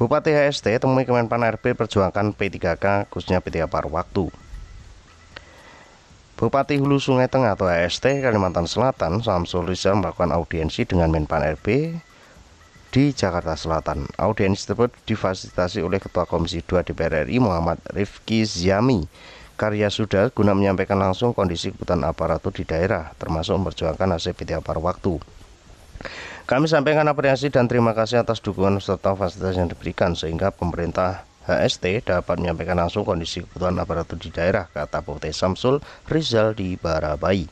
Bupati HST temui Kemenpan RB perjuangkan P3K khususnya P3K paruh waktu. Bupati Hulu Sungai Tengah atau HST Kalimantan Selatan Samsul Rizal melakukan audiensi dengan Menpan RB di Jakarta Selatan. Audiensi tersebut difasilitasi oleh Ketua Komisi 2 DPR RI Muhammad Rifki Zyami Karyasuda guna menyampaikan langsung kondisi kebutuhan aparatur di daerah, termasuk memperjuangkan hasil P3K paruh waktu. Kami sampaikan apresiasi dan terima kasih atas dukungan serta fasilitas yang diberikan sehingga pemerintah HST dapat menyampaikan langsung kondisi kebutuhan aparatur di daerah, kata Bupati Samsul Rizal di Barabai.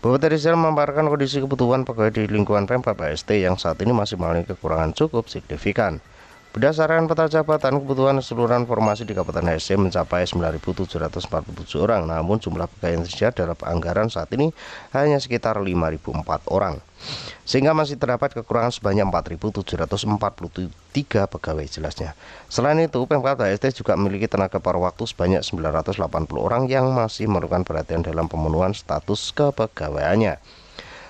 Bupati Rizal memaparkan kondisi kebutuhan pegawai di lingkungan Pemkab HST yang saat ini masih mengalami kekurangan cukup signifikan. Berdasarkan peta jabatan, kebutuhan keseluruhan formasi di Kabupaten HST mencapai 9.747 orang, namun jumlah pegawai yang tersedia dalam anggaran saat ini hanya sekitar 5.004 orang, sehingga masih terdapat kekurangan sebanyak 4.743 pegawai jelasnya. Selain itu, Pemkab HST juga memiliki tenaga paruh waktu sebanyak 980 orang yang masih memerlukan perhatian dalam pemenuhan status kepegawaiannya.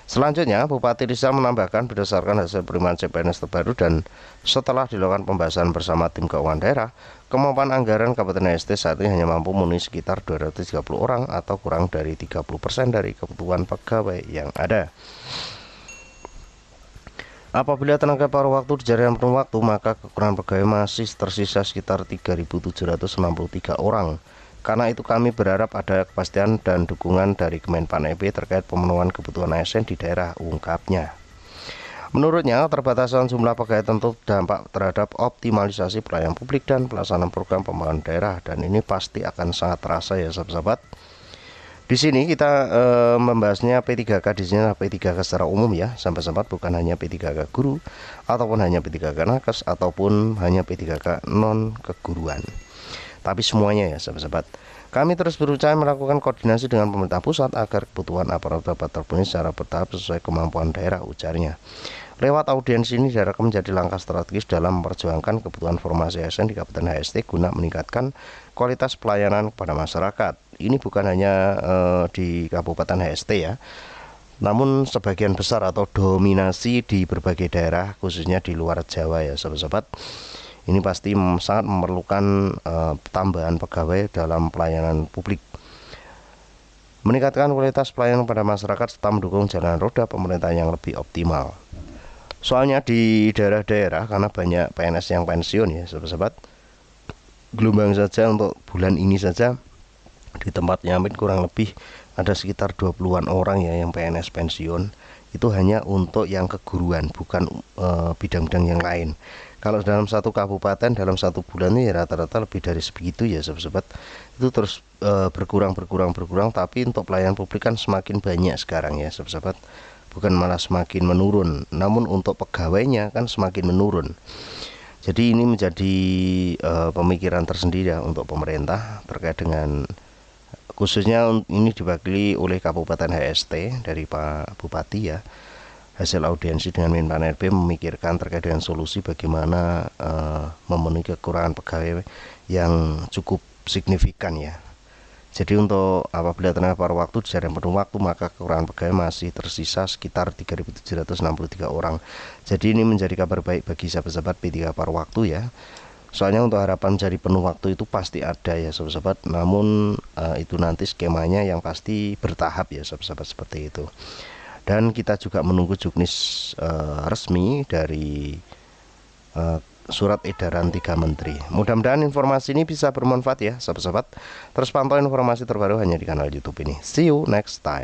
Selanjutnya, Bupati Rizal menambahkan berdasarkan hasil penerimaan CPNS terbaru dan setelah dilakukan pembahasan bersama tim keuangan daerah, kemampuan anggaran Kabupaten HST saat ini hanya mampu memenuhi sekitar 230 orang atau kurang dari 30% dari kebutuhan pegawai yang ada. Apabila tenaga paruh waktu di jaringan penuh waktu, maka kekurangan pegawai masih tersisa sekitar 3.763 orang. Karena itu kami berharap ada kepastian dan dukungan dari Kemenpan RB terkait pemenuhan kebutuhan ASN di daerah, ungkapnya. Menurutnya, keterbatasan jumlah pegawai tentu dampak terhadap optimalisasi pelayanan publik dan pelaksanaan program pembangunan daerah, dan ini pasti akan sangat terasa ya sahabat-sahabat. Di sini kita membahasnya P3K, di sini P3K secara umum ya sahabat-sahabat, bukan hanya P3K guru ataupun hanya P3K nakes ataupun hanya P3K non keguruan, tapi semuanya ya sahabat-sahabat. Kami terus berusaha melakukan koordinasi dengan pemerintah pusat agar kebutuhan aparatur dapat terpenuhi secara bertahap sesuai kemampuan daerah, ujarnya. Lewat audiensi ini diharapkan menjadi langkah strategis dalam memperjuangkan kebutuhan formasi ASN di Kabupaten HST guna meningkatkan kualitas pelayanan kepada masyarakat. Ini bukan hanya di Kabupaten HST ya, namun sebagian besar atau dominasi di berbagai daerah khususnya di luar Jawa ya sahabat-sahabat. Ini pasti sangat memerlukan tambahan pegawai dalam pelayanan publik. Meningkatkan kualitas pelayanan pada masyarakat serta mendukung jalan roda pemerintahan yang lebih optimal. Soalnya di daerah-daerah karena banyak PNS yang pensiun ya sahabat-sahabat. Gelombang saja untuk bulan ini saja di tempat Yamin kurang lebih ada sekitar 20-an orang ya yang PNS pensiun. Itu hanya untuk yang keguruan, bukan bidang-bidang yang lain. Kalau dalam satu kabupaten dalam satu bulan ini rata-rata lebih dari sebegitu ya sahabat-sahabat. Itu terus berkurang, tapi untuk pelayanan publik kan semakin banyak sekarang ya sahabat-sahabat, bukan malah semakin menurun, namun untuk pegawainya kan semakin menurun. Jadi ini menjadi pemikiran tersendiri ya untuk pemerintah terkait dengan, khususnya ini diwakili oleh Kabupaten HST dari Pak Bupati ya. Hasil audiensi dengan Menpan RB memikirkan terkait dengan solusi bagaimana memenuhi kekurangan pegawai yang cukup signifikan ya. Jadi untuk apabila tenaga paruh waktu di jaringan penuh waktu, maka kekurangan pegawai masih tersisa sekitar 3.763 orang. Jadi ini menjadi kabar baik bagi sahabat-sahabat P3K paruh waktu ya. Soalnya untuk harapan menjadi penuh waktu itu pasti ada ya sahabat-sahabat. Namun itu nanti skemanya yang pasti bertahap ya sahabat-sahabat, seperti itu. Dan kita juga menunggu juknis resmi dari surat edaran 3 menteri. Mudah-mudahan informasi ini bisa bermanfaat ya sahabat-sahabat. Terus pantau informasi terbaru hanya di kanal YouTube ini. See you next time.